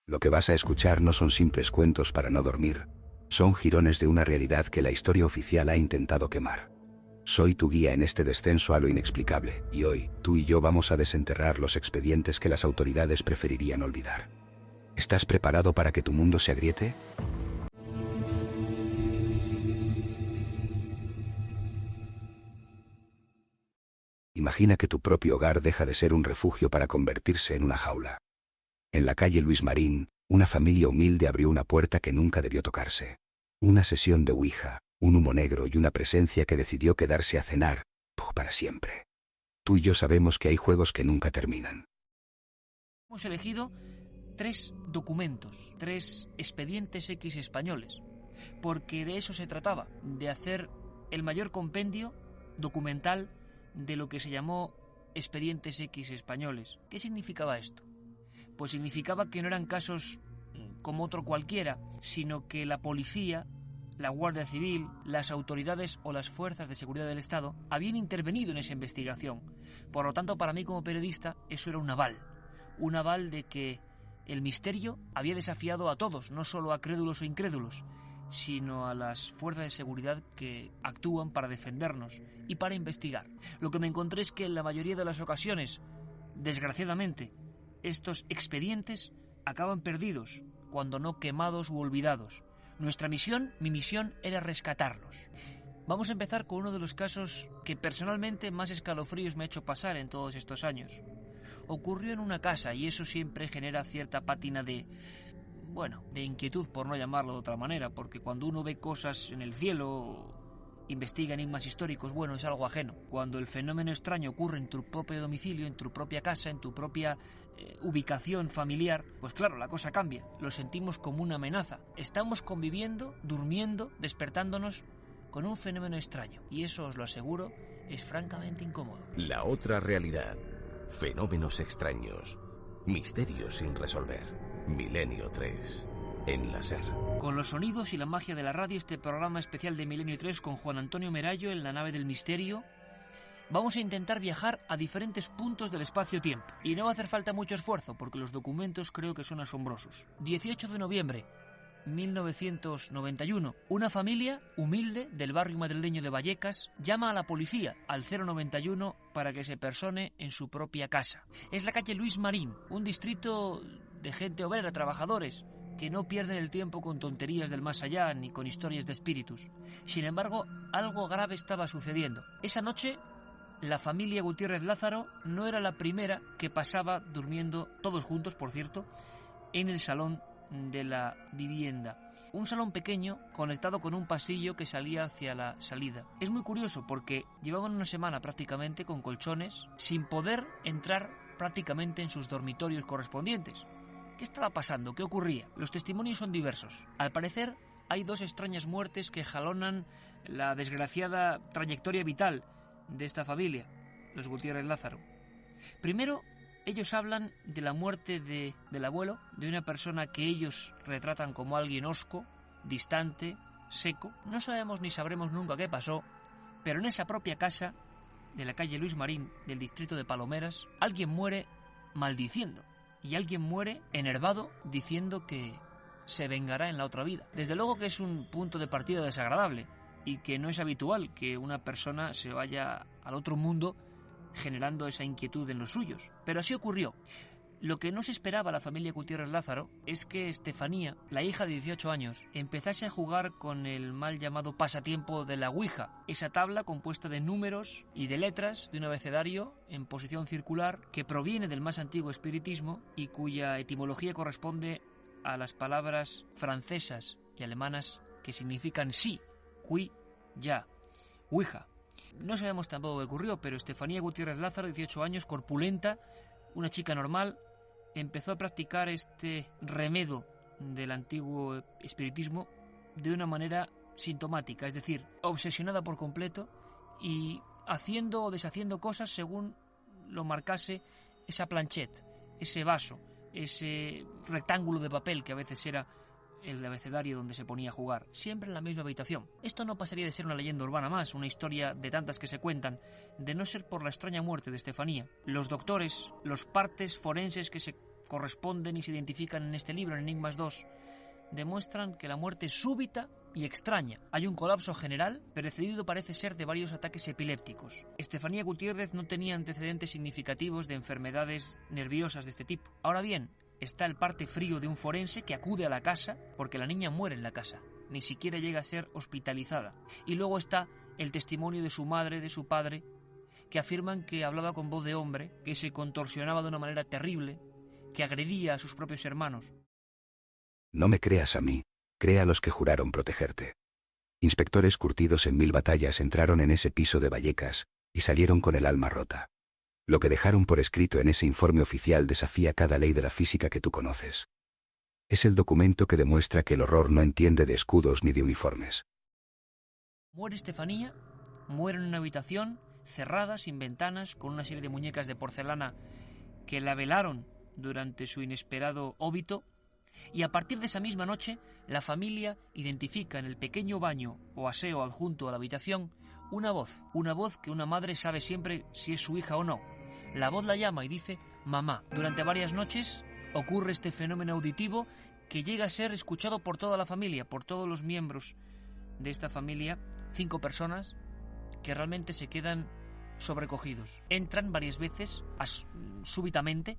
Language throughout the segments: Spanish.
Lo que vas a escuchar no son simples cuentos para no dormir. Son jirones de una realidad que la historia oficial ha intentado quemar. Soy tu guía en este descenso a lo inexplicable, y hoy, tú y yo vamos a desenterrar los expedientes que las autoridades preferirían olvidar. ¿Estás preparado para que tu mundo se agriete? Imagina que tu propio hogar deja de ser un refugio para convertirse en una jaula. En la calle Luis Marín, una familia humilde abrió una puerta que nunca debió tocarse. Una sesión de Ouija, un humo negro y una presencia que decidió quedarse a cenar, para siempre. Tú y yo sabemos que hay juegos que nunca terminan. Hemos elegido 3 documentos, 3 expedientes X españoles, porque de eso se trataba, de hacer el mayor compendio documental de lo que se llamó expedientes X españoles. ¿Qué significaba esto? Pues significaba que no eran casos como otro cualquiera, sino que la policía, la Guardia Civil, las autoridades o las fuerzas de seguridad del Estado habían intervenido en esa investigación. Por lo tanto, para mí como periodista, eso era un aval de que el misterio había desafiado a todos, no solo a crédulos o incrédulos, sino a las fuerzas de seguridad que actúan para defendernos y para investigar. Lo que me encontré es que en la mayoría de las ocasiones, desgraciadamente, estos expedientes acaban perdidos, cuando no quemados u olvidados. Nuestra misión, mi misión, era rescatarlos. Vamos a empezar con uno de los casos que personalmente más escalofríos me ha hecho pasar en todos estos años. Ocurrió en una casa y eso siempre genera cierta pátina de inquietud, por no llamarlo de otra manera, porque cuando uno ve cosas en el cielo, investiga enigmas históricos, es algo ajeno. Cuando el fenómeno extraño ocurre en tu propio domicilio, en tu propia casa, en tu propia ubicación familiar, pues claro, la cosa cambia. Lo sentimos como una amenaza. Estamos conviviendo, durmiendo, despertándonos con un fenómeno extraño. Y eso, os lo aseguro, es francamente incómodo. La otra realidad. Fenómenos extraños. Misterios sin resolver. Milenio 3. En la SER. Con los sonidos y la magia de la radio, este programa especial de Milenio 3 con Juan Antonio Merallo en la nave del misterio, vamos a intentar viajar a diferentes puntos del espacio-tiempo. Y no va a hacer falta mucho esfuerzo, porque los documentos creo que son asombrosos. 18 de noviembre 1991. Una familia humilde del barrio madrileño de Vallecas llama a la policía al 091 para que se persone en su propia casa. Es la calle Luis Marín, un distrito de gente obrera, trabajadores, que no pierden el tiempo con tonterías del más allá ni con historias de espíritus. Sin embargo, algo grave estaba sucediendo. Esa noche, la familia Gutiérrez Lázaro no era la primera que pasaba durmiendo, todos juntos por cierto, en el salón de la vivienda. Un salón pequeño conectado con un pasillo que salía hacia la salida. Es muy curioso porque llevaban una semana prácticamente con colchones sin poder entrar prácticamente en sus dormitorios correspondientes. ¿Qué estaba pasando? ¿Qué ocurría? Los testimonios son diversos. Al parecer hay 2 extrañas muertes que jalonan la desgraciada trayectoria vital de esta familia, los Gutiérrez Lázaro. Primero, ellos hablan de la muerte del abuelo, de una persona que ellos retratan como alguien hosco, distante, seco. No sabemos ni sabremos nunca qué pasó, pero en esa propia casa de la calle Luis Marín, del distrito de Palomeras, alguien muere maldiciendo y alguien muere enervado diciendo que se vengará en la otra vida. Desde luego que es un punto de partida desagradable y que no es habitual que una persona se vaya al otro mundo generando esa inquietud en los suyos. Pero así ocurrió. Lo que no se esperaba la familia Gutiérrez Lázaro es que Estefanía, la hija de 18 años, empezase a jugar con el mal llamado pasatiempo de la Ouija, esa tabla compuesta de números y de letras de un abecedario en posición circular que proviene del más antiguo espiritismo y cuya etimología corresponde a las palabras francesas y alemanas que significan sí, qui, ya, Ouija. No sabemos tampoco qué ocurrió, pero Estefanía Gutiérrez Lázaro, 18 años, corpulenta, una chica normal, empezó a practicar este remedio del antiguo espiritismo de una manera sintomática, es decir, obsesionada por completo y haciendo o deshaciendo cosas según lo marcase esa planchette, ese vaso, ese rectángulo de papel que a veces era el abecedario donde se ponía a jugar, siempre en la misma habitación. Esto no pasaría de ser una leyenda urbana más, una historia de tantas que se cuentan, de no ser por la extraña muerte de Estefanía. Los doctores, los partes forenses que se corresponden y se identifican en este libro, en Enigmas 2, demuestran que la muerte es súbita y extraña. Hay un colapso general, precedido parece ser de varios ataques epilépticos. Estefanía Gutiérrez no tenía antecedentes significativos de enfermedades nerviosas de este tipo. Ahora bien, está el parte frío de un forense que acude a la casa porque la niña muere en la casa. Ni siquiera llega a ser hospitalizada. Y luego está el testimonio de su madre, de su padre, que afirman que hablaba con voz de hombre, que se contorsionaba de una manera terrible, que agredía a sus propios hermanos. No me creas a mí, crea a los que juraron protegerte. Inspectores curtidos en 1000 batallas entraron en ese piso de Vallecas y salieron con el alma rota. Lo que dejaron por escrito en ese informe oficial desafía cada ley de la física que tú conoces. Es el documento que demuestra que el horror no entiende de escudos ni de uniformes. Muere Estefanía, muere en una habitación cerrada, sin ventanas, con una serie de muñecas de porcelana que la velaron durante su inesperado óbito, y a partir de esa misma noche la familia identifica en el pequeño baño o aseo adjunto a la habitación una voz que una madre sabe siempre si es su hija o no. La voz la llama y dice mamá. Durante varias noches ocurre este fenómeno auditivo que llega a ser escuchado por toda la familia, por todos los miembros de esta familia, 5 personas que realmente se quedan sobrecogidos. Entran varias veces súbitamente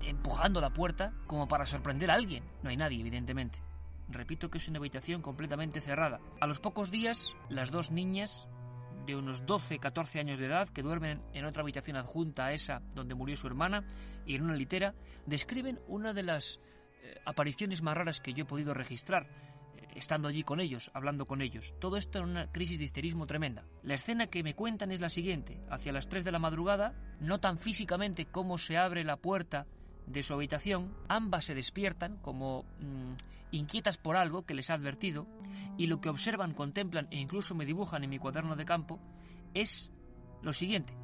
empujando la puerta como para sorprender a alguien. No hay nadie, evidentemente. Repito que es una habitación completamente cerrada. A los pocos días, las 2 niñas de unos 12-14 años de edad que duermen en otra habitación adjunta a esa donde murió su hermana y en una litera, describen una de las apariciones más raras que yo he podido registrar, estando allí con ellos, hablando con ellos. Todo esto en una crisis de histerismo tremenda. La escena que me cuentan es la siguiente. Hacia las 3 de la madrugada, notan físicamente cómo se abre la puerta de su habitación. Ambas se despiertan como inquietas por algo que les ha advertido, y lo que observan, contemplan e incluso me dibujan en mi cuaderno de campo es lo siguiente: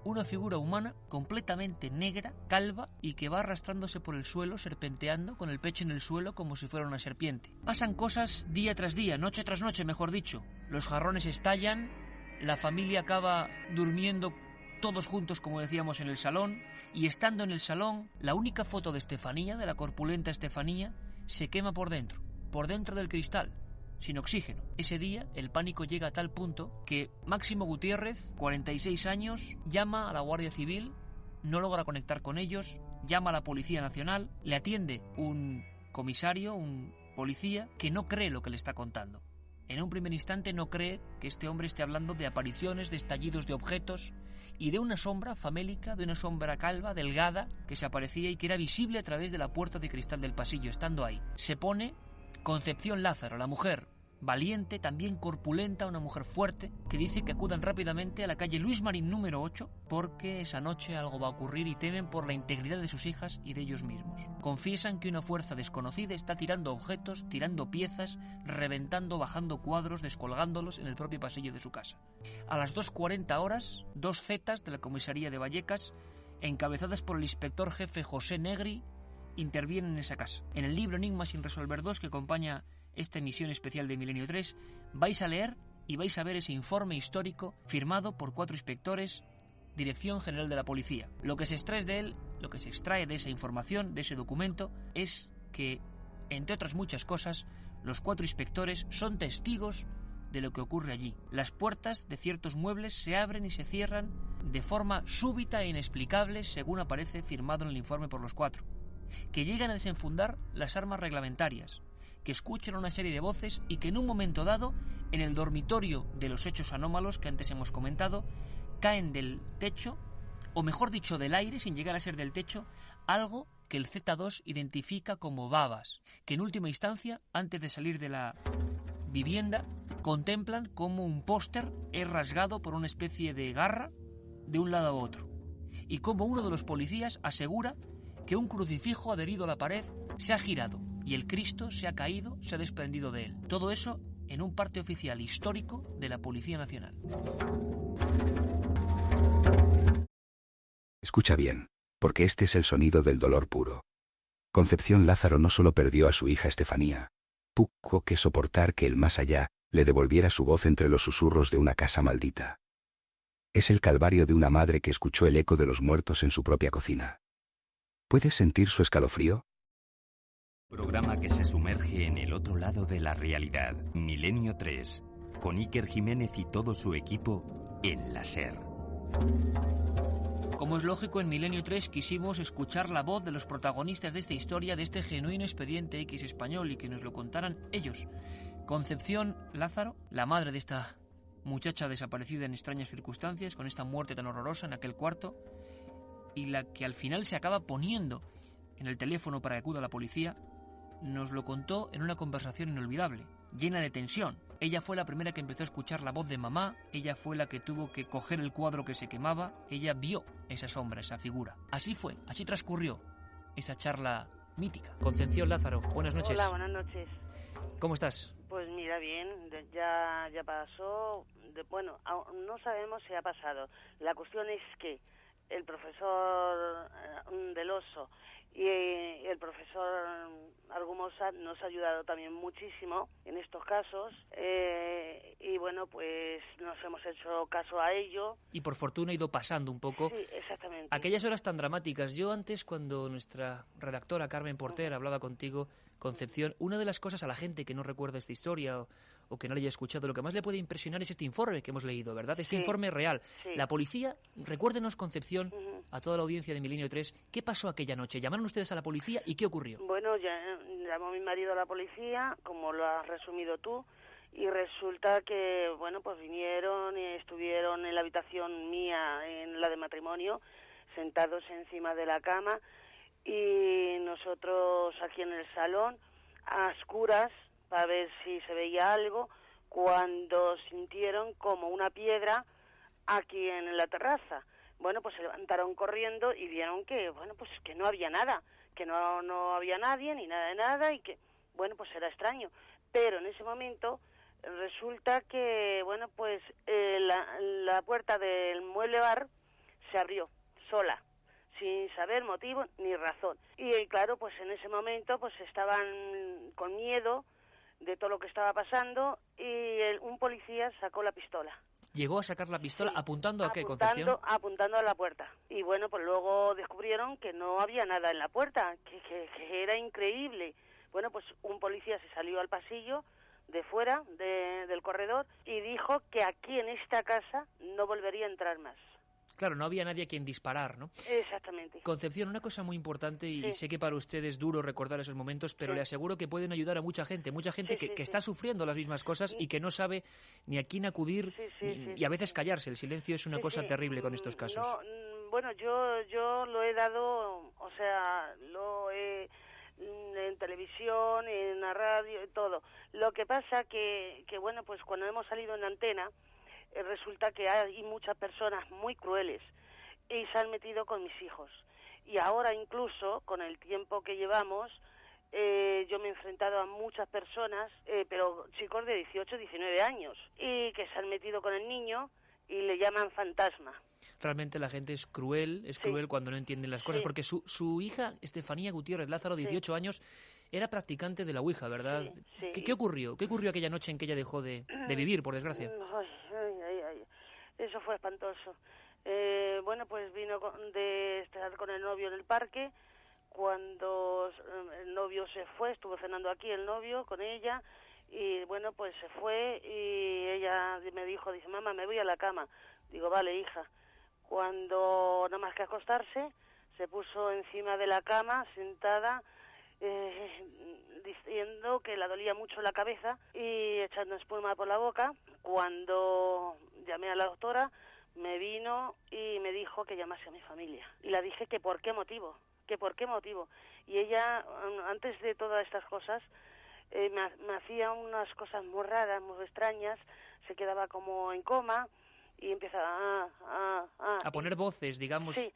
una figura humana completamente negra, calva y que va arrastrándose por el suelo, serpenteando con el pecho en el suelo como si fuera una serpiente. Pasan cosas día tras día, noche tras noche, mejor dicho. Los jarrones estallan, la familia acaba durmiendo todos juntos, como decíamos, en el salón, y estando en el salón, la única foto de Estefanía, de la corpulenta Estefanía, se quema por dentro del cristal, sin oxígeno. Ese día el pánico llega a tal punto que Máximo Gutiérrez, 46 años, llama a la Guardia Civil, no logra conectar con ellos, llama a la Policía Nacional, le atiende un comisario, un policía, que no cree lo que le está contando. En un primer instante no cree que este hombre esté hablando de apariciones, de estallidos de objetos y de una sombra famélica, de una sombra calva, delgada, que se aparecía y que era visible a través de la puerta de cristal del pasillo, estando ahí. Se pone Concepción Lázaro, la mujer, valiente, también corpulenta, una mujer fuerte, que dice que acudan rápidamente a la calle Luis Marín número 8 porque esa noche algo va a ocurrir y temen por la integridad de sus hijas y de ellos mismos. Confiesan que una fuerza desconocida está tirando objetos, tirando piezas, reventando, bajando cuadros, descolgándolos en el propio pasillo de su casa. A las 2:40 horas, 2 zetas de la comisaría de Vallecas, encabezadas por el inspector jefe José Negri, intervienen en esa casa. En el libro Enigmas sin resolver 2, que acompaña esta emisión especial de Milenio 3, vais a leer y vais a ver ese informe histórico firmado por 4 inspectores, Dirección General de la Policía. Lo que se extrae de él, lo que se extrae de esa información, de ese documento, es que, entre otras muchas cosas, los 4 inspectores son testigos de lo que ocurre allí. Las puertas de ciertos muebles se abren y se cierran de forma súbita e inexplicable, según aparece firmado en el informe por los 4. Que llegan a desenfundar las armas reglamentarias, que escuchan una serie de voces y que en un momento dado, en el dormitorio de los hechos anómalos que antes hemos comentado, caen del techo, o mejor dicho del aire, sin llegar a ser del techo, algo que el Z2 identifica como babas, que en última instancia, antes de salir de la vivienda, contemplan como un póster es rasgado por una especie de garra de un lado a otro, y como uno de los policías asegura que un crucifijo adherido a la pared se ha girado y el Cristo se ha caído, se ha desprendido de él. Todo eso en un parte oficial histórico de la Policía Nacional. Escucha bien, porque este es el sonido del dolor puro. Concepción Lázaro no solo perdió a su hija Estefanía, tuvo que soportar que el más allá le devolviera su voz entre los susurros de una casa maldita. Es el calvario de una madre que escuchó el eco de los muertos en su propia cocina. ¿Puedes sentir su escalofrío? Programa que se sumerge en el otro lado de la realidad. Milenio 3. Con Iker Jiménez y todo su equipo en la SER. Como es lógico, en Milenio 3 quisimos escuchar la voz de los protagonistas de esta historia, de este genuino expediente X español, y que nos lo contaran ellos. Concepción Lázaro, la madre de esta muchacha desaparecida en extrañas circunstancias, con esta muerte tan horrorosa en aquel cuarto, y la que al final se acaba poniendo en el teléfono para que acuda a la policía, nos lo contó en una conversación inolvidable, llena de tensión. Ella fue la primera que empezó a escuchar la voz de mamá, ella fue la que tuvo que coger el cuadro que se quemaba, ella vio esa sombra, esa figura. Así fue, así transcurrió esa charla mítica. Concepción Lázaro, buenas noches. Hola, buenas noches. ¿Cómo estás? Pues mira, bien, ya pasó, bueno, no sabemos si ha pasado. La cuestión es que el profesor del Oso y el profesor Argumosa nos ha ayudado también muchísimo en estos casos, y bueno, pues nos hemos hecho caso a ello. Y por fortuna ha ido pasando un poco. Sí, exactamente. Aquellas horas tan dramáticas. Yo antes, cuando nuestra redactora Carmen Porter hablaba contigo, Concepción, una de las cosas a la gente que no recuerda esta historia o que no la haya escuchado, lo que más le puede impresionar es este informe que hemos leído, ¿verdad? Este informe real. Sí. La policía, recuérdenos, Concepción, a toda la audiencia de Milenio 3, ¿qué pasó aquella noche? ¿Llamaron ustedes a la policía y qué ocurrió? Bueno, ya llamó mi marido a la policía, como lo has resumido tú, y resulta que, bueno, pues vinieron y estuvieron en la habitación mía, en la de matrimonio, sentados encima de la cama, y nosotros aquí en el salón, a oscuras, para ver si se veía algo, cuando sintieron como una piedra aquí en la terraza. Bueno, pues se levantaron corriendo y vieron que, bueno, pues que no había nada, que no había nadie, ni nada de nada, y que, bueno, pues era extraño. Pero en ese momento resulta que, bueno, pues la puerta del mueble bar se abrió sola, sin saber motivo ni razón. Y claro, pues en ese momento pues estaban con miedo de todo lo que estaba pasando, y un policía sacó la pistola. ¿Llegó a sacar la pistola? Sí, ¿Apuntando a qué, Concepción? Apuntando a la puerta. Y bueno, pues luego descubrieron que no había nada en la puerta, que era increíble. Bueno, pues un policía se salió al pasillo de fuera del corredor y dijo que aquí en esta casa no volvería a entrar más. Claro, no había nadie a quien disparar, ¿no? Exactamente. Concepción, una cosa muy importante, y sé que para usted es duro recordar esos momentos, pero le aseguro que pueden ayudar a mucha gente que está sufriendo las mismas cosas y que no sabe ni a quién acudir y a veces callarse. El silencio es una cosa terrible con estos casos. No, bueno, yo lo he dado, o sea, en televisión, en la radio, todo. Lo que pasa que bueno, pues cuando hemos salido en antena, resulta que hay muchas personas muy crueles y se han metido con mis hijos. Y ahora incluso, con el tiempo que llevamos, yo me he enfrentado a muchas personas, pero chicos de 18, 19 años, y que se han metido con el niño y le llaman fantasma. Realmente la gente es cruel cuando no entienden las cosas, porque su hija, Estefanía Gutiérrez Lázaro, 18 años, era practicante de la Ouija, ¿verdad? Sí. ¿Qué ocurrió? ¿Qué ocurrió aquella noche en que ella dejó de vivir, por desgracia? Ay. Eso fue espantoso. Bueno, pues vino de estar con el novio en el parque. Cuando el novio se fue, estuvo cenando aquí el novio con ella, y bueno, pues se fue, y ella me dijo, dice, mamá, me voy a la cama. Digo, vale, hija. Cuando nada más que acostarse, se puso encima de la cama, sentada, diciendo que le dolía mucho la cabeza y echando espuma por la boca. Cuando llamé a la doctora, me vino y me dijo que llamase a mi familia. Y le dije que por qué motivo. Y ella, antes de todas estas cosas, me hacía unas cosas muy raras, muy extrañas, se quedaba como en coma y empezaba a poner voces, digamos. Sí,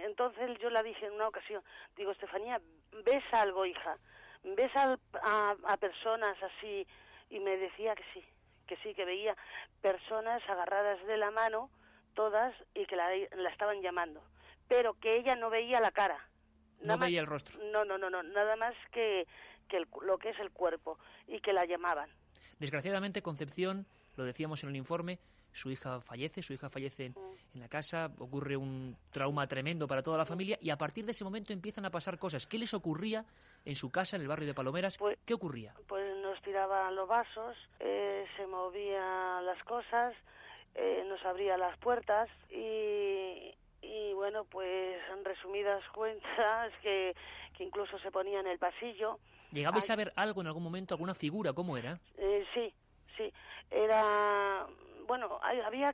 entonces yo la dije en una ocasión, digo, Estefanía, ¿ves algo, hija? ¿Ves a personas así? Y me decía que veía personas agarradas de la mano, todas, y que la estaban llamando, pero que ella no veía la cara. No veía el rostro. No, nada más que lo que es el cuerpo, y que la llamaban. Desgraciadamente, Concepción, lo decíamos en el informe, su hija fallece en la casa, ocurre un trauma tremendo para toda la familia y a partir de ese momento empiezan a pasar cosas. ¿Qué les ocurría en su casa, en el barrio de Palomeras? ¿Qué ocurría? Pues nos tiraban los vasos, se movían las cosas, nos abría las puertas y bueno, pues en resumidas cuentas que incluso se ponía en el pasillo. ¿Llegabais a ver algo en algún momento, alguna figura? ¿Cómo era? Sí, era... Bueno, había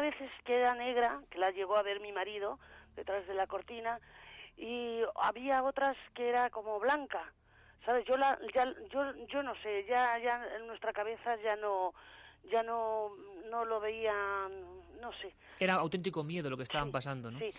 veces que era negra, que la llegó a ver mi marido detrás de la cortina, y había otras que era como blanca, ¿sabes? Yo no sé, ya en nuestra cabeza ya no lo veía, no sé. Era auténtico miedo lo que estaban pasando, ¿no? Sí,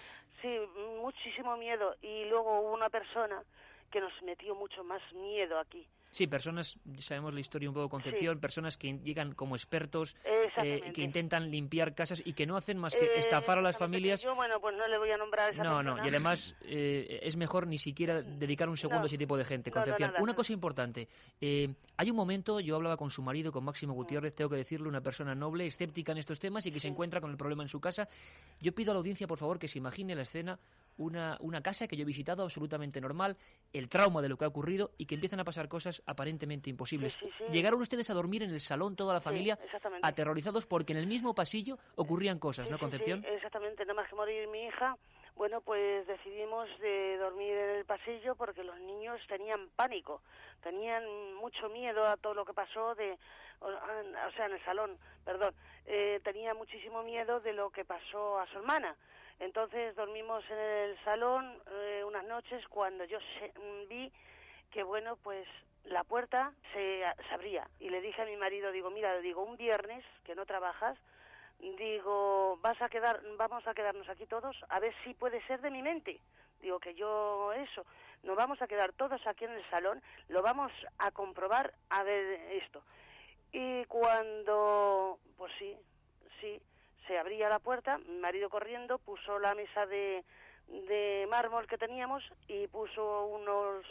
muchísimo miedo. Y luego hubo una persona que nos metió mucho más miedo aquí. Sí, personas, sabemos la historia un poco, Concepción, personas que llegan como expertos, que intentan limpiar casas y que no hacen más que estafar a las familias. Yo, bueno, pues no le voy a nombrar a esa persona. No, y además es mejor ni siquiera dedicar un segundo a ese tipo de gente, Concepción. Una cosa importante, hay un momento, yo hablaba con su marido, con Máximo Gutiérrez, tengo que decirle, una persona noble, escéptica en estos temas y que se encuentra con el problema en su casa. Yo pido a la audiencia, por favor, que se imagine la escena, una casa que yo he visitado absolutamente normal, el trauma de lo que ha ocurrido y que empiezan a pasar cosas aparentemente imposibles. Sí. Llegaron ustedes a dormir en el salón toda la familia, aterrorizados porque en el mismo pasillo ocurrían cosas, ¿no, Concepción? Sí, exactamente, nada más que morir mi hija, bueno, pues decidimos de dormir en el pasillo porque los niños tenían pánico, tenían mucho miedo a todo lo que pasó, o sea, en el salón, perdón, tenía muchísimo miedo de lo que pasó a su hermana. Entonces dormimos en el salón unas noches cuando yo vi que, bueno, pues la puerta se abría. Y le dije a mi marido, mira, un viernes que no trabajas, vamos a quedarnos aquí todos, a ver si puede ser de mi mente. Nos vamos a quedar todos aquí en el salón, lo vamos a comprobar a ver esto. Y cuando, pues sí, se abría la puerta, mi marido corriendo puso la mesa de mármol que teníamos y puso unos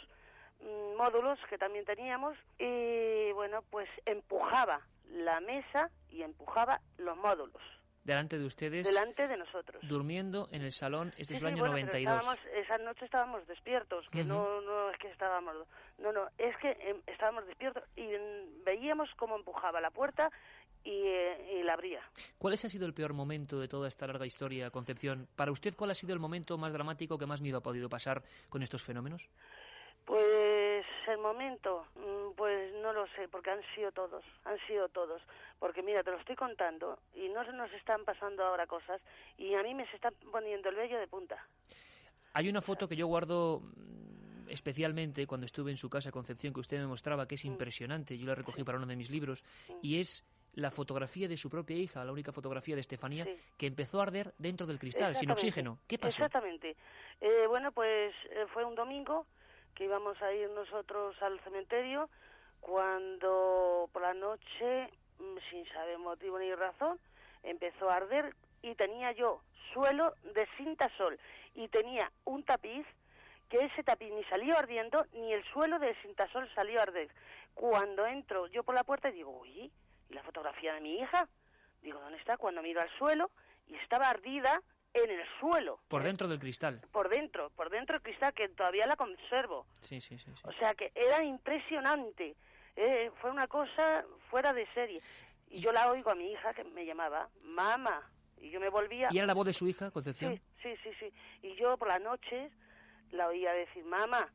módulos que también teníamos y bueno, pues empujaba la mesa y empujaba los módulos. Delante de ustedes. Delante de nosotros. Durmiendo en el salón, este es el año bueno, 92. Esa noche estábamos despiertos, que no es que estábamos... No, es que estábamos despiertos y veíamos cómo empujaba la puerta y la abría. ¿Cuál ha sido el peor momento de toda esta larga historia, Concepción? Para usted, ¿cuál ha sido el momento más dramático que más miedo ha podido pasar con estos fenómenos? Pues el momento, pues no lo sé, porque han sido todos, porque mira, te lo estoy contando y no se nos están pasando ahora cosas y a mí me se está poniendo el vello de punta. Hay una foto que yo guardo especialmente cuando estuve en su casa, Concepción, que usted me mostraba, que es impresionante, yo la recogí para uno de mis libros, y es la fotografía de su propia hija, la única fotografía de Estefanía, que empezó a arder dentro del cristal, sin oxígeno. ¿Qué pasó? Exactamente. Bueno, pues fue un domingo que íbamos a ir nosotros al cementerio, cuando por la noche, sin saber motivo ni razón, empezó a arder y tenía yo suelo de cintasol y tenía un tapiz, que ese tapiz ni salió ardiendo ni el suelo de cintasol salió a arder. Cuando entro yo por la puerta digo, uy, ¿y la fotografía de mi hija? Digo, ¿dónde está? Cuando miro al suelo y estaba ardida en el suelo. Por dentro del cristal. Por dentro del cristal, que todavía la conservo. Sí. O sea que era impresionante. Fue una cosa fuera de serie. Y yo la oigo a mi hija que me llamaba, mamá, y yo me volvía... ¿Y era la voz de su hija, Concepción? Sí. Y yo por las noches la oía decir, mamá,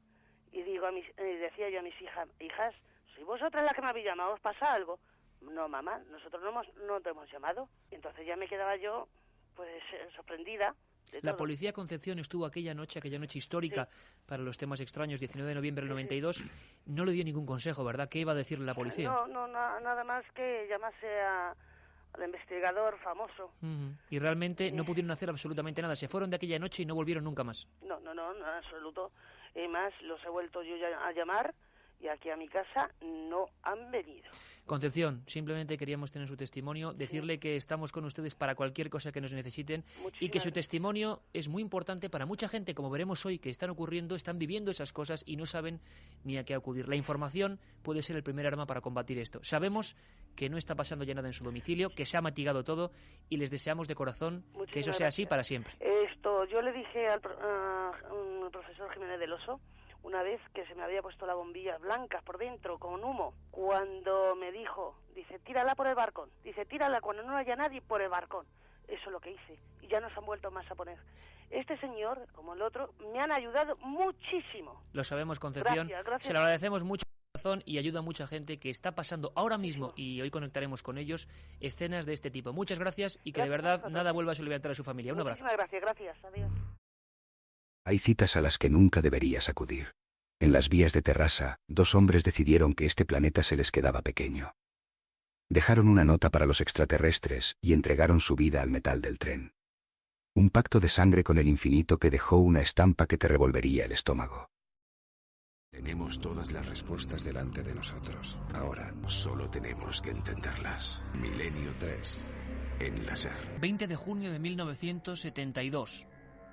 y decía yo a mis hijas, ¿sois vosotras las que me habéis llamado? ¿Os pasa algo? No, mamá, nosotros no te hemos llamado. Y entonces ya me quedaba yo, pues, sorprendida. La policía Concepción estuvo aquella noche histórica para los temas extraños, 19 de noviembre del 92, no le dio ningún consejo, ¿verdad? ¿Qué iba a decirle la policía? No, nada más que llamase al investigador famoso. Y realmente no pudieron hacer absolutamente nada, se fueron de aquella noche y no volvieron nunca más. No, en absoluto. Y más, los he vuelto yo a llamar y aquí a mi casa no han venido. Concepción, simplemente queríamos tener su testimonio, decirle que estamos con ustedes para cualquier cosa que nos necesiten y que su testimonio es muy importante para mucha gente, como veremos hoy, que están ocurriendo, están viviendo esas cosas y no saben ni a qué acudir. La información puede ser el primer arma para combatir esto. Sabemos que no está pasando ya nada en su domicilio, que se ha mitigado todo y les deseamos de corazón que eso sea así para siempre. Yo le dije al profesor Jiménez del Oso una vez que se me había puesto las bombillas blancas por dentro, con humo, cuando me dijo, dice, tírala por el balcón, dice, tírala cuando no haya nadie por el balcón. Eso es lo que hice, y ya no se han vuelto más a poner. Este señor, como el otro, me han ayudado muchísimo. Lo sabemos, Concepción. Gracias. Se lo agradecemos mucho y ayuda a mucha gente que está pasando ahora mismo, y hoy conectaremos con ellos, escenas de este tipo. Muchas gracias y que de verdad nada vuelva a soliviantar a su familia. Un abrazo. Muchísimas gracias. Adiós. Hay citas a las que nunca deberías acudir. En las vías de Terrassa, 2 hombres decidieron que este planeta se les quedaba pequeño. Dejaron una nota para los extraterrestres y entregaron su vida al metal del tren. Un pacto de sangre con el infinito que dejó una estampa que te revolvería el estómago. Tenemos todas las respuestas delante de nosotros. Ahora solo tenemos que entenderlas. Milenio 3, en la SER. 20 de junio de 1972,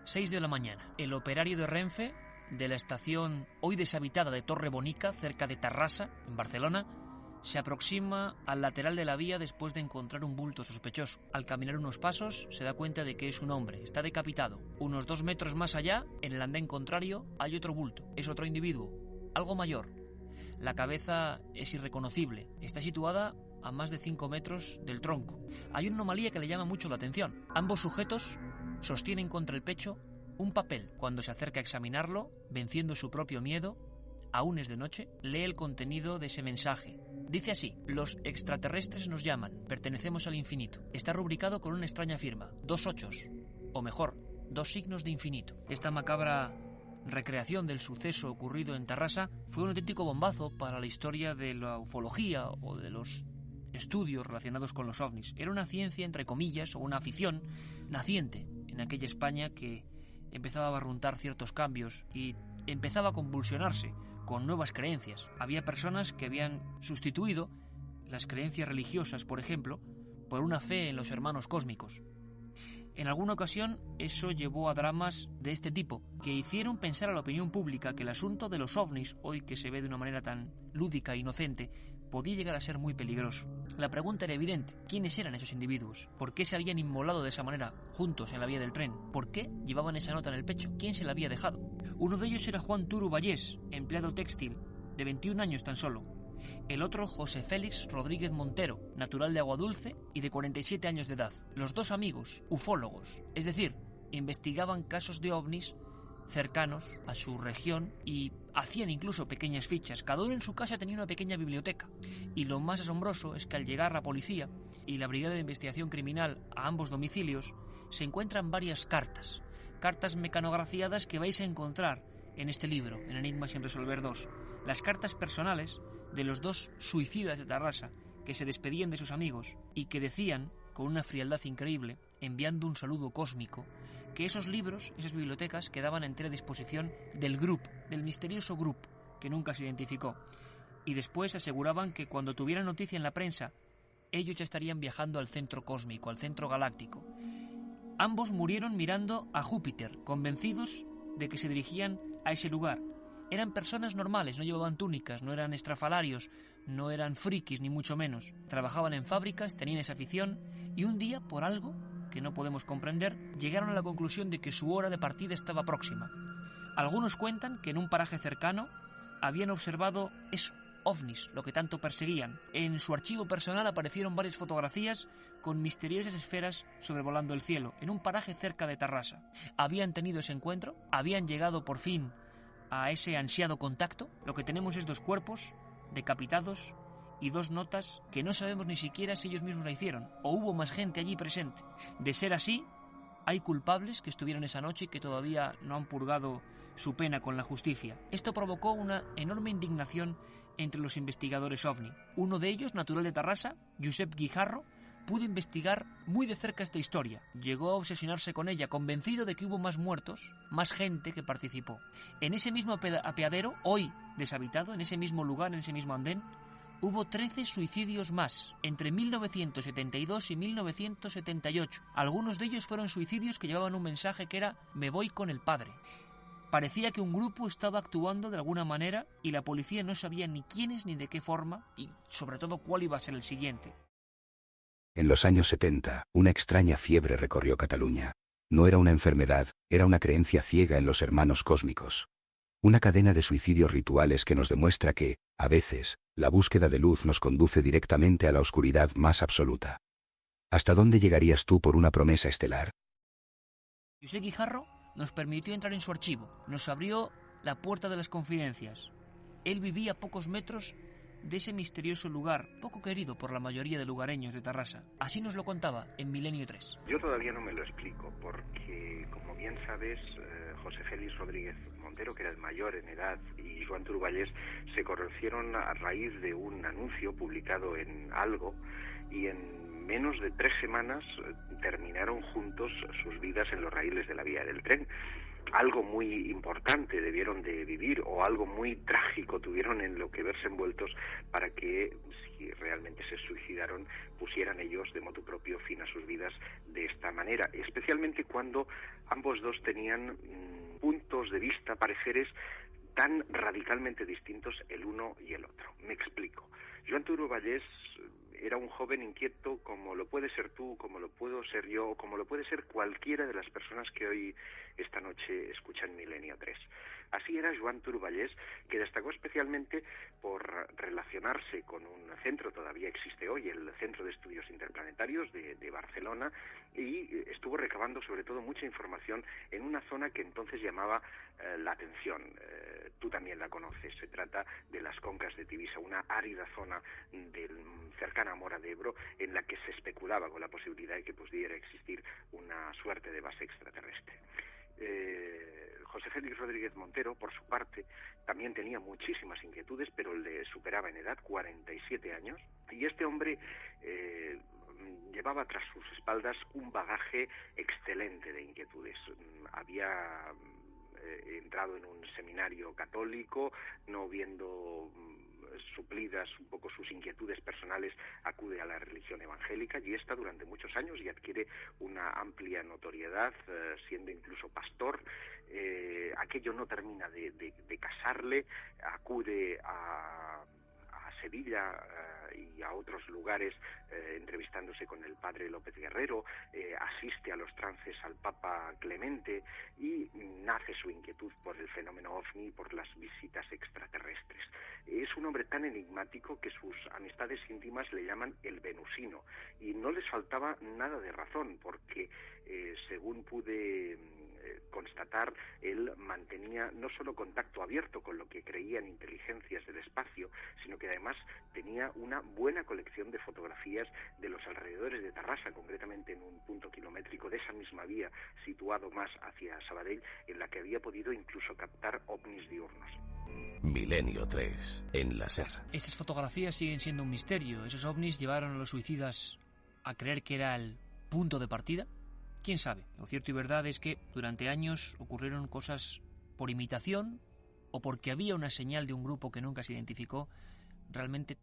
6 de la mañana. El operario de Renfe, de la estación hoy deshabitada de Torre Bonica, cerca de Tarrasa, en Barcelona, se aproxima al lateral de la vía después de encontrar un bulto sospechoso. Al caminar unos pasos, se da cuenta de que es un hombre. Está decapitado. Unos 2 metros más allá, en el andén contrario, hay otro bulto. Es otro individuo, algo mayor. La cabeza es irreconocible. Está situada a más de 5 metros del tronco. Hay una anomalía que le llama mucho la atención. Ambos sujetos sostienen contra el pecho un papel. Cuando se acerca a examinarlo, venciendo su propio miedo, aún es de noche, lee el contenido de ese mensaje. Dice así: los extraterrestres nos llaman, pertenecemos al infinito. Está rubricado con una extraña firma, 2 ochos, o mejor, 2 signos de infinito. Esta macabra recreación del suceso ocurrido en Tarrasa fue un auténtico bombazo para la historia de la ufología o de los estudios relacionados con los ovnis. Era una ciencia, entre comillas, o una afición naciente en aquella España que empezaba a barruntar ciertos cambios y empezaba a convulsionarse con nuevas creencias. Había personas que habían sustituido las creencias religiosas, por ejemplo, por una fe en los hermanos cósmicos. En alguna ocasión eso llevó a dramas de este tipo, que hicieron pensar a la opinión pública que el asunto de los ovnis, hoy que se ve de una manera tan lúdica e inocente, podía llegar a ser muy peligroso. La pregunta era evidente: ¿quiénes eran esos individuos? ¿Por qué se habían inmolado de esa manera juntos en la vía del tren? ¿Por qué llevaban esa nota en el pecho? ¿Quién se la había dejado? Uno de ellos era Juan Turu Vallés, empleado textil, de 21 años tan solo. El otro, José Félix Rodríguez Montero, natural de Aguadulce y de 47 años de edad. Los dos amigos, ufólogos, es decir, investigaban casos de ovnis cercanos a su región y hacían incluso pequeñas fichas. Cada uno en su casa tenía una pequeña biblioteca. Y lo más asombroso es que al llegar la policía y la Brigada de Investigación Criminal a ambos domicilios, se encuentran varias cartas mecanografiadas que vais a encontrar en este libro, en Enigmas sin resolver 2. Las cartas personales de los 2 suicidas de Tarrasa, que se despedían de sus amigos y que decían, con una frialdad increíble, enviando un saludo cósmico, que esos libros, esas bibliotecas, quedaban a entera disposición del grupo, del misterioso grupo, que nunca se identificó. Y después aseguraban que cuando tuvieran noticia en la prensa, ellos ya estarían viajando al centro cósmico, al centro galáctico. Ambos murieron mirando a Júpiter, convencidos de que se dirigían a ese lugar. Eran personas normales, no llevaban túnicas, no eran estrafalarios, no eran frikis, ni mucho menos. Trabajaban en fábricas, tenían esa afición, y un día, por algo que no podemos comprender, llegaron a la conclusión de que su hora de partida estaba próxima. Algunos cuentan que en un paraje cercano habían observado eso, ovnis, lo que tanto perseguían. En su archivo personal aparecieron varias fotografías con misteriosas esferas sobrevolando el cielo, en un paraje cerca de Tarrasa. Habían tenido ese encuentro, habían llegado por fin a ese ansiado contacto. Lo que tenemos es 2 cuerpos decapitados y 2 notas que no sabemos ni siquiera si ellos mismos la hicieron o hubo más gente allí presente. De ser así, hay culpables que estuvieron esa noche y que todavía no han purgado su pena con la justicia. Esto provocó una enorme indignación entre los investigadores ovni. Uno de ellos, natural de Tarrasa, Josep Guijarro, pudo investigar muy de cerca esta historia. Llegó a obsesionarse con ella, convencido de que hubo más muertos, más gente que participó. En ese mismo apeadero, hoy deshabitado, en ese mismo lugar, en ese mismo andén, hubo 13 suicidios más, entre 1972 y 1978. Algunos de ellos fueron suicidios que llevaban un mensaje que era «Me voy con el padre». Parecía que un grupo estaba actuando de alguna manera y la policía no sabía ni quiénes ni de qué forma y sobre todo cuál iba a ser el siguiente. En los años 70, una extraña fiebre recorrió Cataluña. No era una enfermedad, era una creencia ciega en los hermanos cósmicos. Una cadena de suicidios rituales que nos demuestra que, a veces, la búsqueda de luz nos conduce directamente a la oscuridad más absoluta. ¿Hasta dónde llegarías tú por una promesa estelar? José Guijarro nos permitió entrar en su archivo, nos abrió la puerta de las confidencias. Él vivía a pocos metros de ese misterioso lugar, poco querido por la mayoría de lugareños de Tarrasa. Así nos lo contaba en Milenio 3. Yo todavía no me lo explico, porque, como bien sabes, José Félix Rodríguez Montero, que era el mayor en edad, y Joan Turballés se conocieron a raíz de un anuncio publicado en Algo, y en menos de 3 semanas terminaron juntos sus vidas en los raíles de la vía del tren. Algo muy importante debieron de vivir o algo muy trágico tuvieron en lo que verse envueltos para que, si realmente se suicidaron, pusieran ellos de motu propio fin a sus vidas de esta manera, especialmente cuando ambos dos tenían puntos de vista, pareceres tan radicalmente distintos el uno y el otro. Me explico. Joan Turballés era un joven inquieto como lo puede ser tú, como lo puedo ser yo, como lo puede ser cualquiera de las personas que hoy, esta noche, escuchan Milenio 3. Así era Joan Turballés, que destacó especialmente por relacionarse con un centro, todavía existe hoy, el Centro de Estudios Interplanetarios de Barcelona, y estuvo recabando sobre todo mucha información en una zona que entonces llamaba la atención. Tú también la conoces, se trata de las Concas de Tivisa, una árida zona cercana a Mora de Ebro, en la que se especulaba con la posibilidad de que pudiera existir una suerte de base extraterrestre. José Félix Rodríguez Montero, por su parte, también tenía muchísimas inquietudes, pero le superaba en edad, 47 años, y este hombre llevaba tras sus espaldas un bagaje excelente de inquietudes. Había entrado en un seminario católico, no viendo suplidas un poco sus inquietudes personales, acude a la religión evangélica y está durante muchos años y adquiere una amplia notoriedad, siendo incluso pastor. Aquello no termina de casarle, acude a Sevilla y a otros lugares entrevistándose con el padre López Guerrero, asiste a los trances al Papa Clemente y nace su inquietud por el fenómeno OVNI y por las visitas extraterrestres. Es un hombre tan enigmático que sus amistades íntimas le llaman el venusino y no les faltaba nada de razón porque, según pude constatar, él mantenía no solo contacto abierto con lo que creían inteligencias del espacio, sino que además tenía una buena colección de fotografías de los alrededores de Tarrasa, concretamente en un punto kilométrico de esa misma vía, situado más hacia Sabadell, en la que había podido incluso captar ovnis diurnos. Milenio 3, en la SER. Esas fotografías siguen siendo un misterio. ¿Esos ovnis llevaron a los suicidas a creer que era el punto de partida? ¿Quién sabe? Lo cierto y verdad es que durante años ocurrieron cosas por imitación o porque había una señal de un grupo que nunca se identificó. Realmente...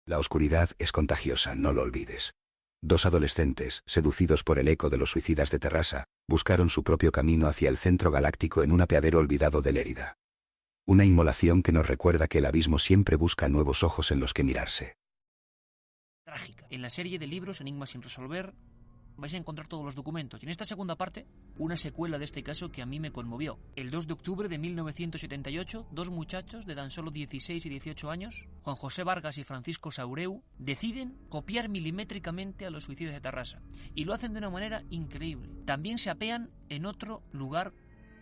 La oscuridad es contagiosa, no lo olvides. 2 adolescentes, seducidos por el eco de los suicidas de Tarrasa, buscaron su propio camino hacia el centro galáctico en un apeadero olvidado de Lérida. Una inmolación que nos recuerda que el abismo siempre busca nuevos ojos en los que mirarse. Trágica. En la serie de libros Enigmas sin resolver vais a encontrar todos los documentos. Y en esta segunda parte, una secuela de este caso que a mí me conmovió. El 2 de octubre de 1978, 2 muchachos de tan solo 16 y 18 años, Juan José Vargas y Francisco Saureu, deciden copiar milimétricamente a los suicidas de Tarrasa. Y lo hacen de una manera increíble. También se apean en otro lugar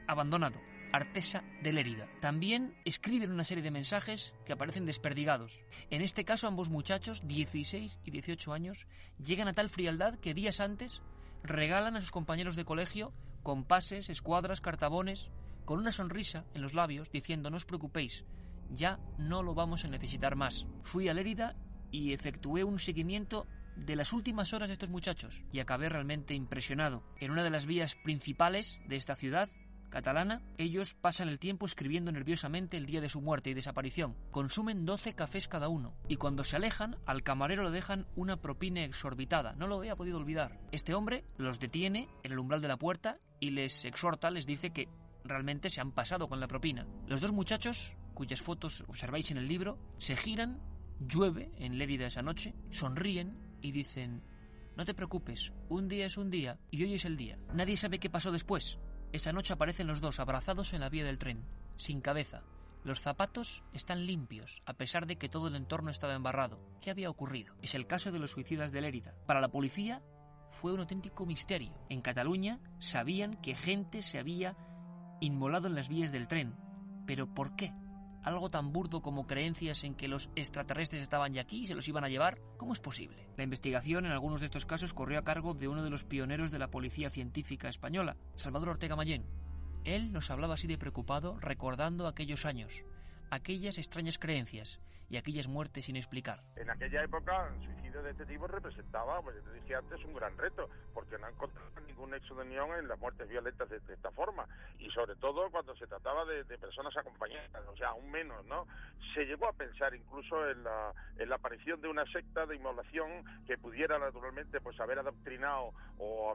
abandonado, Artesa de Lérida. También escriben una serie de mensajes que aparecen desperdigados. En este caso, ambos muchachos, 16 y 18 años, llegan a tal frialdad que días antes regalan a sus compañeros de colegio compases, escuadras, cartabones, con una sonrisa en los labios, diciendo: no os preocupéis, ya no lo vamos a necesitar más. Fui a Lérida y efectué un seguimiento de las últimas horas de estos muchachos y acabé realmente impresionado. En una de las vías principales de esta ciudad catalana, ellos pasan el tiempo escribiendo nerviosamente el día de su muerte y desaparición. Consumen 12 cafés cada uno y cuando se alejan, al camarero le dejan una propina exorbitada. No lo había podido olvidar. Este hombre los detiene en el umbral de la puerta y les exhorta, les dice que realmente se han pasado con la propina. Los dos muchachos, cuyas fotos observáis en el libro, se giran, llueve en Lérida esa noche, sonríen y dicen: no te preocupes, un día es un día y hoy es el día. Nadie sabe qué pasó después. Esa noche aparecen los dos abrazados en la vía del tren, sin cabeza. Los zapatos están limpios, a pesar de que todo el entorno estaba embarrado. ¿Qué había ocurrido? Es el caso de los suicidas de Lérida. Para la policía fue un auténtico misterio. En Cataluña sabían que gente se había inmolado en las vías del tren. ¿Pero por qué? Algo tan burdo como creencias en que los extraterrestres estaban ya aquí y se los iban a llevar. ¿Cómo es posible? La investigación en algunos de estos casos corrió a cargo de uno de los pioneros de la policía científica española, Salvador Ortega Mayén. Él nos hablaba así de preocupado, recordando aquellos años, aquellas extrañas creencias y aquellas muertes sin explicar. En aquella época, el suicidio de este tipo representaba, pues te dije antes, un gran reto, porque no encontraban ningún nexo de unión en las muertes violentas de esta forma, y sobre todo cuando se trataba de personas acompañadas, o sea, aún menos, ¿no? Se llegó a pensar incluso en la aparición de una secta de inmolación que pudiera naturalmente pues haber adoctrinado o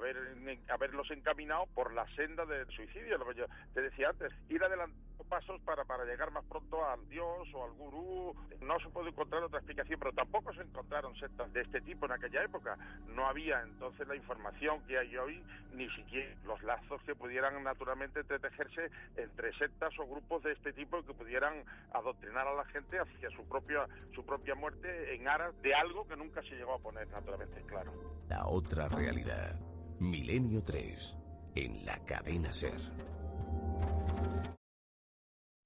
haberlos encaminado por la senda del suicidio, lo que yo te decía antes, ir adelantando pasos para llegar más pronto al dios o al gurú. No se puede encontrar otra explicación, pero tampoco se encontraron sectas de este tipo en aquella época. No había entonces la información que hay hoy, ni siquiera los lazos que pudieran naturalmente entretejerse entre sectas o grupos de este tipo que pudieran adoctrinar a la gente hacia su propia muerte en aras de algo que nunca se llegó a poner naturalmente claro. La otra realidad. Milenio 3, en la cadena SER.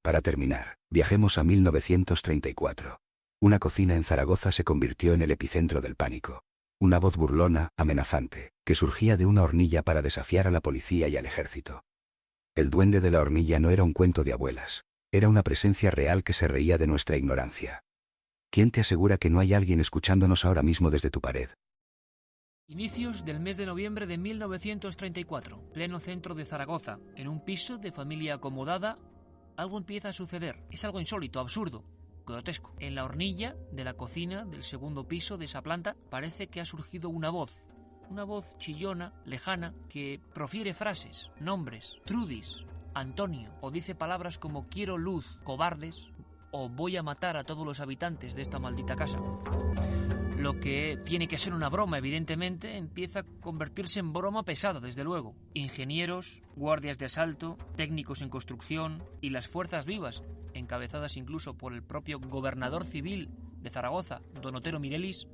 Para terminar, viajemos a 1934. Una cocina en Zaragoza se convirtió en el epicentro del pánico. Una voz burlona, amenazante, que surgía de una hornilla para desafiar a la policía y al ejército. El duende de la hornilla no era un cuento de abuelas, era una presencia real que se reía de nuestra ignorancia. ¿Quién te asegura que no hay alguien escuchándonos ahora mismo desde tu pared? Inicios del mes de noviembre de 1934, pleno centro de Zaragoza, en un piso de familia acomodada, algo empieza a suceder. Es algo insólito, absurdo, grotesco. En la hornilla de la cocina del segundo piso de esa planta parece que ha surgido una voz chillona, lejana, que profiere frases, nombres, Trudis, Antonio, o dice palabras como quiero luz, cobardes, o voy a matar a todos los habitantes de esta maldita casa. Lo que tiene que ser una broma, evidentemente, empieza a convertirse en broma pesada, desde luego. Ingenieros, guardias de asalto, técnicos en construcción y las fuerzas vivas, encabezadas incluso por el propio gobernador civil de Zaragoza, don Otero Mirelis,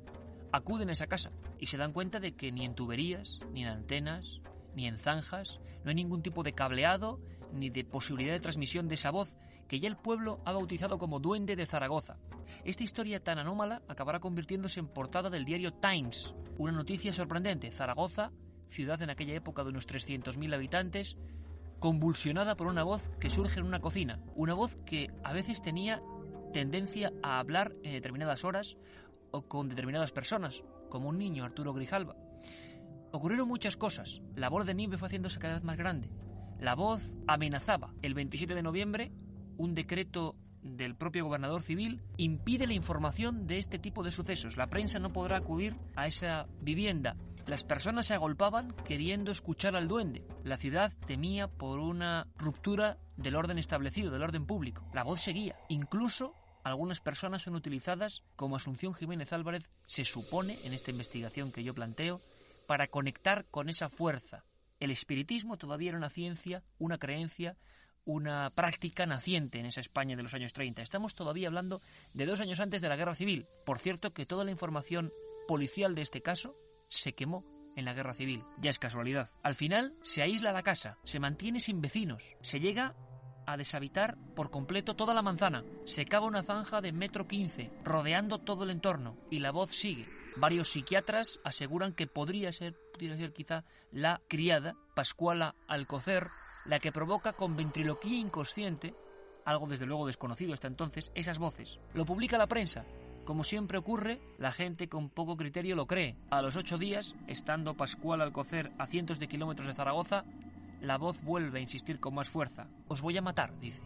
acuden a esa casa y se dan cuenta de que ni en tuberías, ni en antenas, ni en zanjas, no hay ningún tipo de cableado ni de posibilidad de transmisión de esa voz que ya el pueblo ha bautizado como Duende de Zaragoza. Esta historia tan anómala acabará convirtiéndose en portada del diario Times. Una noticia sorprendente: Zaragoza, ciudad en aquella época de unos 300.000 habitantes, convulsionada por una voz que surge en una cocina. Una voz que a veces tenía tendencia a hablar en determinadas horas o con determinadas personas, como un niño, Arturo Grijalva. Ocurrieron muchas cosas. La bola de nieve fue haciéndose cada vez más grande. La voz amenazaba. El 27 de noviembre, un decreto del propio gobernador civil impide la información de este tipo de sucesos. La prensa no podrá acudir a esa vivienda. Las personas se agolpaban queriendo escuchar al duende. La ciudad temía por una ruptura del orden establecido, del orden público. La voz seguía. Incluso algunas personas son utilizadas, como Asunción Jiménez Álvarez, se supone, en esta investigación que yo planteo, para conectar con esa fuerza. El espiritismo todavía era una ciencia, una creencia, una práctica naciente en esa España de los años 30. Estamos todavía hablando de 2 años antes de la Guerra Civil. Por cierto, que toda la información policial de este caso se quemó en la Guerra Civil. Ya es casualidad. Al final se aísla la casa, se mantiene sin vecinos, se llega a deshabitar por completo toda la manzana. Se cava una zanja de 1,15 m, rodeando todo el entorno, y la voz sigue. Varios psiquiatras aseguran que pudiera ser quizá la criada, Pascuala Alcocer, la que provoca con ventriloquía inconsciente, algo desde luego desconocido hasta entonces, esas voces. Lo publica la prensa, Como siempre ocurre, la gente con poco criterio lo cree. A los 8 días, estando Pascual Alcocer a cientos de kilómetros de Zaragoza, la voz vuelve a insistir con más fuerza. Os voy a matar, dice.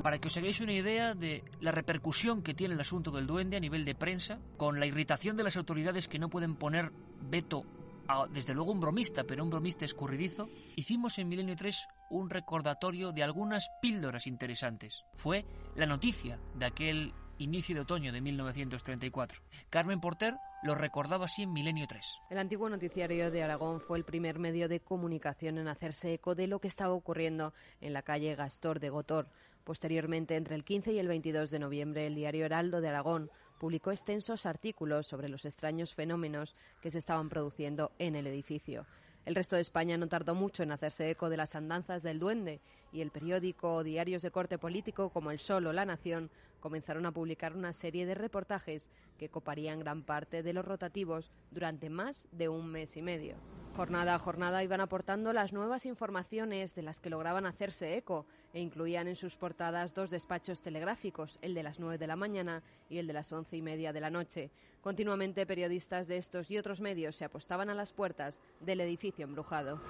Para que os hagáis una idea de la repercusión que tiene el asunto del duende a nivel de prensa, con la irritación de las autoridades que no pueden poner veto a, desde luego, un bromista, pero un bromista escurridizo, hicimos en Milenio 3 un recordatorio de algunas píldoras interesantes. Fue la noticia de aquel inicio de otoño de 1934. Carmen Porter lo recordaba así en Milenio 3. El antiguo noticiario de Aragón fue el primer medio de comunicación en hacerse eco de lo que estaba ocurriendo en la calle Gastor de Gotor. Posteriormente, entre el 15 y el 22 de noviembre, el diario Heraldo de Aragón publicó extensos artículos sobre los extraños fenómenos que se estaban produciendo en el edificio. El resto de España no tardó mucho en hacerse eco de las andanzas del duende, y el periódico o diarios de corte político como El Sol o La Nación comenzaron a publicar una serie de reportajes que coparían gran parte de los rotativos durante más de un mes y medio. Jornada a jornada iban aportando las nuevas informaciones de las que lograban hacerse eco e incluían en sus portadas 2 despachos telegráficos, el de las 9 de la mañana y el de las 11:30 de la noche. Continuamente periodistas de estos y otros medios se apostaban a las puertas del edificio embrujado.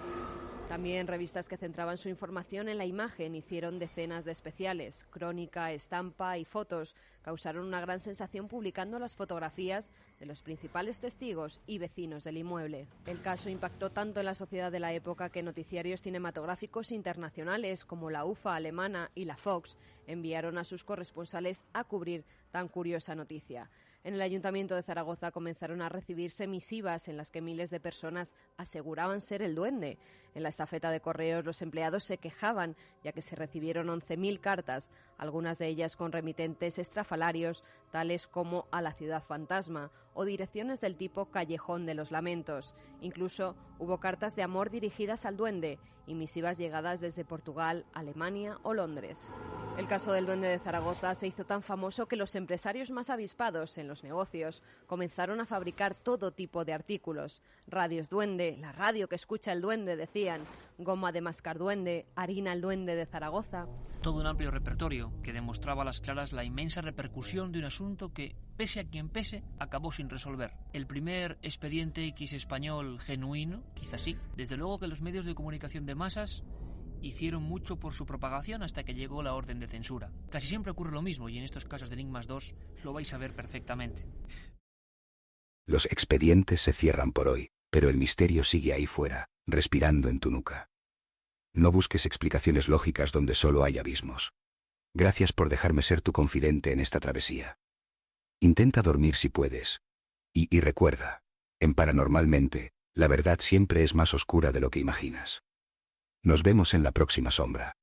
También revistas que centraban su información en la imagen hicieron decenas de especiales. Crónica, estampa y fotos causaron una gran sensación publicando las fotografías de los principales testigos y vecinos del inmueble. El caso impactó tanto en la sociedad de la época que noticiarios cinematográficos internacionales como la UFA alemana y la Fox enviaron a sus corresponsales a cubrir tan curiosa noticia. En el Ayuntamiento de Zaragoza comenzaron a recibirse misivas en las que miles de personas aseguraban ser el duende. En la estafeta de correos los empleados se quejaban, ya que se recibieron 11.000 cartas, algunas de ellas con remitentes estrafalarios, tales como a la ciudad fantasma, o direcciones del tipo Callejón de los Lamentos. Incluso hubo cartas de amor dirigidas al duende y misivas llegadas desde Portugal, Alemania o Londres. El caso del duende de Zaragoza se hizo tan famoso que los empresarios más avispados en los negocios comenzaron a fabricar todo tipo de artículos. Radios duende, la radio que escucha el duende, decían, goma de mascar duende, harina el duende de Zaragoza. Todo un amplio repertorio que demostraba a las claras la inmensa repercusión de un asunto que, pese a quien pese, acabó sin resolver. El primer expediente X español genuino, quizás sí. Desde luego que los medios de comunicación de masas hicieron mucho por su propagación hasta que llegó la orden de censura. Casi siempre ocurre lo mismo y en estos casos de Enigmas 2 lo vais a ver perfectamente. Los expedientes se cierran por hoy, pero el misterio sigue ahí fuera, respirando en tu nuca. No busques explicaciones lógicas donde solo hay abismos. Gracias por dejarme ser tu confidente en esta travesía. Intenta dormir si puedes. Y recuerda, en Paranormalmente, la verdad siempre es más oscura de lo que imaginas. Nos vemos en la próxima sombra.